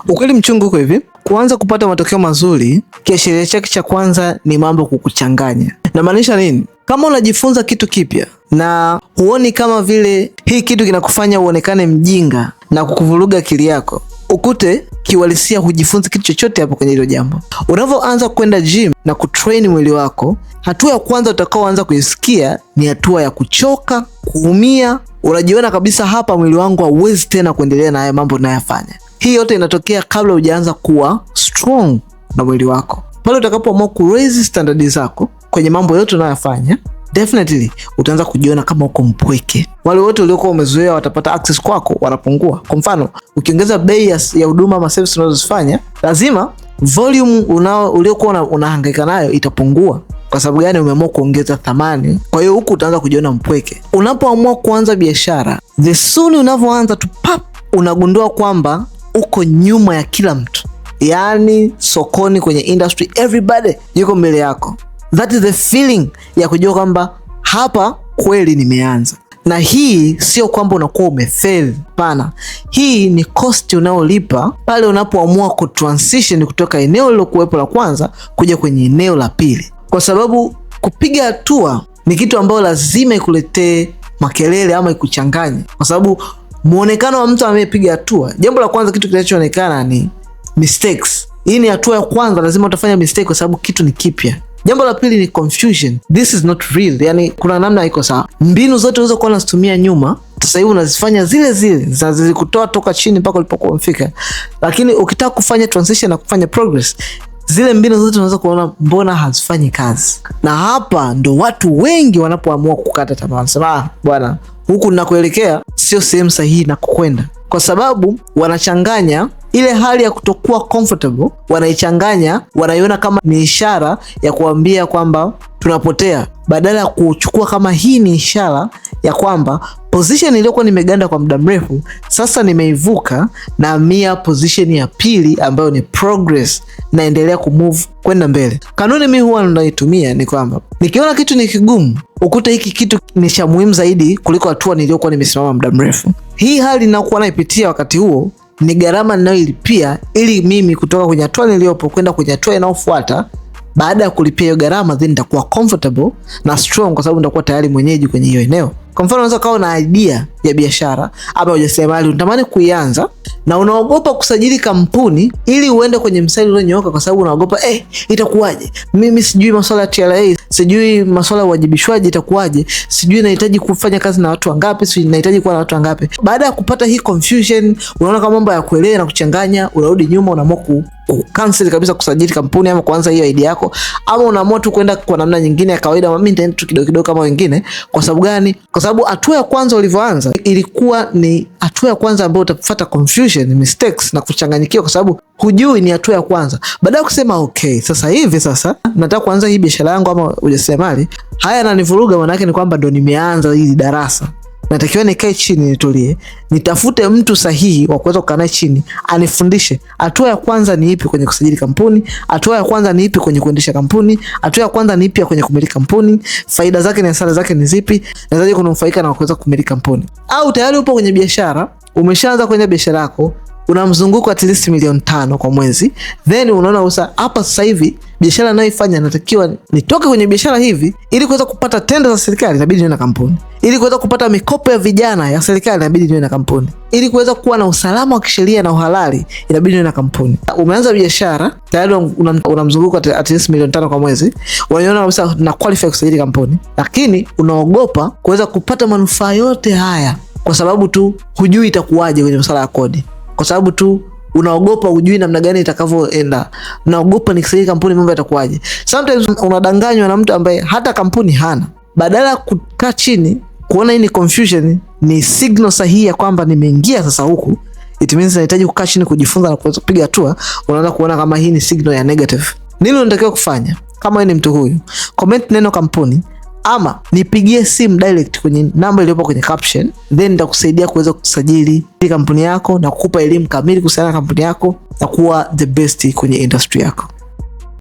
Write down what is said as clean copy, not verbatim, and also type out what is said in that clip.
Ukweli mchungu uko hivi, kuanza kupata matokeo mazuri, kiashiria chake cha kwanza ni mambo kukuchanganya. Na maanisha nini? Kama unajifunza kitu kipya na huoni kama vile hii kitu kinakufanya uonekane mjinga na kukuvuruga akili yako, ukute kiuhalisia hujifunzi kitu chochote hapo kwenye hilo jambo. Unavyoanza kwenda gym na kutrain mwili wako, hatua ya kwanza utakaoanza kuisikia ni hatua ya kuchoka, kuumia. Unajiona kabisa hapa mwili wangu hauwezi tena kuendelea na haya mambo ninayofanya. Hii yote inatokea kabla hujaanza kuwa strong na mwili wako. Pale utakapoamua ku raise standards zako kwenye mambo yote unayofanya, definitely utaanza kujiona kama uko mpweke. Wale wote waliokuwa umezoea watapata access kwako wanapungua. Kwa mfano, ukiongeza bei ya huduma ama service unazofanya, lazima volume uliokuwa unahangaika nayo itapungua. Kwa sababu gani? Umeamua kuongeza thamani. Kwa hiyo huku utaanza kujiona mpweke. Unapoamua kuanza biashara, the soon unavyoanza tu pap, unagundua kwamba uko nyuma ya kila mtu. Yaani sokoni, kwenye industry, everybody yuko mbele yako. That is the feeling ya kujua kwamba hapa kweli nimeanza. Na hii sio kwamba unakuwa umefail, pana. Hii ni cost unaolipa pale unapoamua kutransition kutoka eneo lilokuwepo la kwanza kuja kwenye eneo la pili. Kwa sababu kupiga hatua ni kitu ambacho lazima ikuletee makelele ama ikuchanganye. Kwa sababu muonekano wa mtu amepiga hatua, jambo la kwanza kitu kinachoonekana ni mistakes. Hii ni hatua ya kwanza, lazima utafanya mistake kwa sababu kitu ni kipya. Jambo la pili ni confusion. This is not real. Yani kuna namna iko sawa. Mbinu zote ulizokuwa unazitumia nyuma, sasa hivi unazifanya zile zile zinazokutoa toka chini mpaka ulipokuwa umefika. Lakini ukitaka kufanya transition na kufanya progress, zile mbinu zote unaweza kuona mbona hazifanyi kazi. Na hapa ndo watu wengi wanapoamua kukata tamaa. Wanasema bwana, huku ninakoelekea sio sehemu sahihi na kukwenda. Kwa sababu wanachanganya ile hali ya kutokuwa comfortable, wanaichanganya, wanaiona kama ni ishara ya kuambia kwamba tunapotea, badala ya kuchukua kama hii ni ishara ya kwamba position iliyokuwa nimeganda kwa muda mrefu sasa nimeivuka na mia position ya pili ambayo ni progress, naendelea kumove kwenda mbele. Kanuni mimi huwa ninaitumia ni kwamba nikiona kitu ni kigumu, ukute hiki kitu ni cha muhimu zaidi kuliko hatua niliyokuwa nimesimama muda mrefu. Hii hali ninayokuwa naipitia wakati huo ni gharama ninayoilipia ili mimi kutoka kwenye hatua niliyopo kwenda kwenye hatua inayofuata. Baada ya kulipia hiyo gharama, then nitakuwa comfortable na strong kwa sababu nitakuwa tayari mwenyeji kwenye hiyo eneo. Kwa mfano, unaweza kawa na idea ya biashara ama ujasiriamali unatamani kuianza na unaogopa kusajili kampuni ili uende kwenye mstari ulionyooka kwa sababu unaogopa itakuwaje? Mimi sijui masuala ya TRA, sijui masuala ya uwajibishwaji itakuwaje? Sijui nahitaji kufanya kazi na watu wangapi, sijui nahitaji kuwa na watu wangapi. Baada ya kupata hii confusion, unaona kama mambo ya kuelewa na kuchanganya, unarudi nyuma, unaamua cancel kabisa kusajili kampuni ama kuanza hiyo idea yako, ama unaamua tu kwenda kwa namna nyingine ya kawaida, mimi nitaenda tu kidogo kidogo kama wengine. Kwa sababu gani? Kwa sababu hatua ya kwanza ulivyoanza ilikuwa ni hatua ya kwanza ambayo utafuata confusion, mistakes na kuchanganyikiwa kwa sababu hujui ni hatua ya kwanza. Baada ya kusema okay, sasa nataka kuanza hii biashara yangu ama ujasiriamali, haya yananivuruga, maana yake ni kwamba ndo nimeanza hili darasa. Natakiwa nikae chini, nitulie, nitafute mtu sahihi wa kuweza kukaa naye chini anifundishe hatua ya kwanza ni ipi kwenye kusajili kampuni, hatua ya kwanza ni ipi kwenye kuendesha kampuni, hatua ya kwanza ni ipi kwenye kumiliki kampuni, faida zake na hasara zake ni zipi, nawezaje kunufaika na kuweza kumiliki kampuni. Au tayari upo kwenye biashara, umeshaanza kwenye biashara yako, una mzunguko at least milioni 5 kwa mwezi, then unaona usa hapa sasa hivi biashara ninayoifanya natakiwa nitoke kwenye biashara hivi ili kuweza kupata tenda za serikali, inabidi niwe na kampuni. Ili kuweza kupata mikopo ya vijana ya serikali, inabidi niwe na kampuni. Ili kuweza kuwa na usalama wa kisheria na uhalali, inabidi niwe na kampuni. Umeanza biashara, tayari una mzunguko at least milioni 5 kwa mwezi, unaona kabisa na qualify kusajili kampuni, lakini unaogopa kuweza kupata manufaa yote haya kwa sababu tu hujui itakuwaje kwenye masuala ya kodi. Kwa sababu tu unaogopa, hujui namna gani itakavyoenda. Unaogopa nikisajili kampuni mambo yatakuwaje. Sometimes unadanganywa na mtu ambaye hata kampuni hana. Badala ya kukaa chini kuona hii ni confusion, ni signal sahihi ya kwamba nimeingia sasa huku, it means nahitaji kukaa chini kujifunza na kuweza kupiga hatua, unaanza kuona kama hii ni signal ya negative. Nini unatakiwa kufanya? Kama wewe ni mtu huyu, comment neno kampuni ama nipigie simu direct kwenye namba iliyopo kwenye caption, then nitakusaidia kuweza kusajili kampuni yako na kukupa elimu kamili kuhusiana na kampuni yako na kuwa the best kwenye industry yako.